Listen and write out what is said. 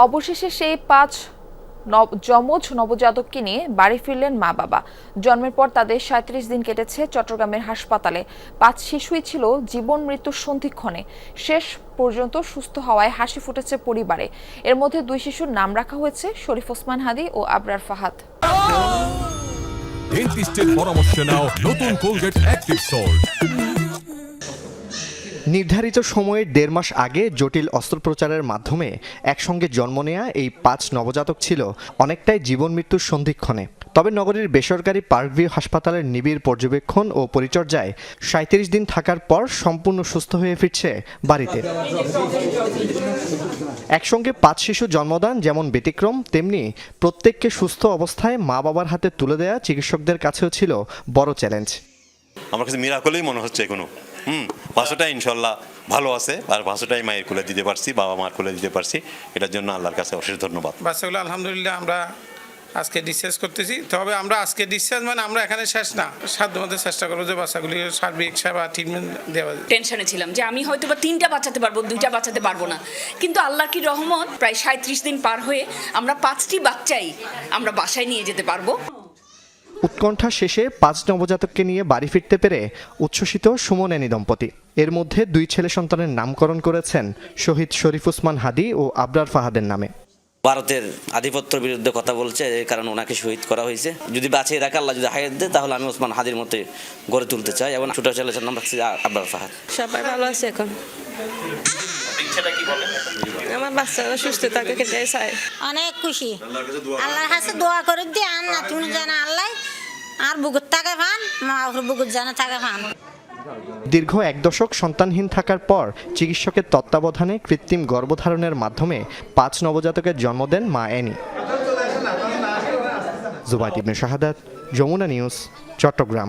অবশেষে সেই 5 যমজ নবজাতককে নিয়ে বাড়ি ফিরলেন মা বাবা। জন্মের পর তাদের 37 দিন কেটেছে চট্টগ্রামের হাসপাতালে। 5 শিশুই ছিল জীবন মৃত্যুর সন্ধিক্ষণে। শেষ পর্যন্ত সুস্থ হওয়ায় হাসি ফুটেছে পরিবারে। এর মধ্যে 2 শিশুর নাম রাখা হয়েছে শরীফ ওসমান হাদি ও আবরার ফাহাদ। ডেন্টিস্টের পরামর্শ নাও নতুন কোলগেট অ্যাক্টিভ সল্ট। নির্ধারিত সময়ের 1.5 মাস আগে জটিল অস্ত্রোপচারের মাধ্যমে একসঙ্গে জন্ম নেয়া এই 5 নবজাতক ছিল অনেকটাই জীবন মৃত্যুর সন্ধিক্ষণে। তবে নগরীর বেসরকারি পার্কভিউ হাসপাতালের নিবিড় পর্যবেক্ষণ ও পরিচর্যায় 37 দিন থাকার পর সম্পূর্ণ সুস্থ হয়ে ফিরছে বাড়িতে। একসঙ্গে 5 শিশু জন্মদান যেমন ব্যতিক্রম, তেমনি প্রত্যেককে সুস্থ অবস্থায় মা বাবার হাতে তুলে দেয়া চিকিৎসকদের কাছেও ছিল বড় চ্যালেঞ্জ। আমার কাছে মিরাকলই মনে হচ্ছে কোনো বাচ্চাটা ইনশাল্লাহ ভালো আছে, আর বাচ্চাটাই মায়ের কোলে দিতে পারছি, বাবা মার কোলে দিতে পারছি, এটার জন্য আল্লাহর কাছে অশেষ ধন্যবাদ। বাচ্চাগুলো আলহামদুলিল্লাহ আমরা আজকে ডিসচার্জ করতেছি। তবে আমরা আজকে ডিসচার্জ মানে আমরা এখানে শেষ না, সাধ্য মধ্যে চেষ্টা করবো যে বাচ্চাগুলি সার্বিক সেবা ট্রিটমেন্ট দেওয়া। টেনশনে ছিলাম যে আমি হয়তো বা 3টা বাঁচাতে পারবো, 2টা বাঁচাতে পারবো না, কিন্তু আল্লাহর কি রহমত, প্রায় 37 দিন পার হয়ে আমরা 5টি বাচ্চাই আমরা বাসায় নিয়ে যেতে পারবো। উৎকণ্ঠা শেষে 5 নবজাতককে নিয়ে বাড়ি ফিরতে পেরে উচ্ছ্বসিত সুমন এনি দম্পতি। এর মধ্যে 2 ছেলে সন্তানের নামকরণ করেছেন শহীদ শরীফ ওসমান হাদি ও আবরার ফাহাদের নামে। ভারতের আধিপত্যের বিরুদ্ধে কথা বলছে, এই কারণে ওনাকে শহীদ করা হয়েছে। যদি বাঁচিয়ে রাখে আল্লাহ যদি হায়াত দেয়, তাহলে আমি ওসমান হাদির মতে গড়ে তুলতে চাই। এবং ছোট ছেলের নাম রাখছি আবরার ফাহাদ। সবাই ভালো আছে এখন। আমার বাচ্চারা সুস্থ থাকে, সেটাই চাই। অনেক খুশি, আল্লাহর কাছে দোয়া করে দিয়ে আর না তুমি জানা আল্লাহ আর বুকুর থাকে পান, মা বুকুর জানা থাকে পান। দীর্ঘ 1 দশক সন্তানহীন থাকার পর চিকিৎসকের তত্ত্বাবধানে কৃত্রিম গর্ভধারণের মাধ্যমে 5 নবজাতকের জন্ম দেন মা এনি। জুবাইদ ইবনে শাহাদাত, যমুনা নিউজ, চট্টগ্রাম।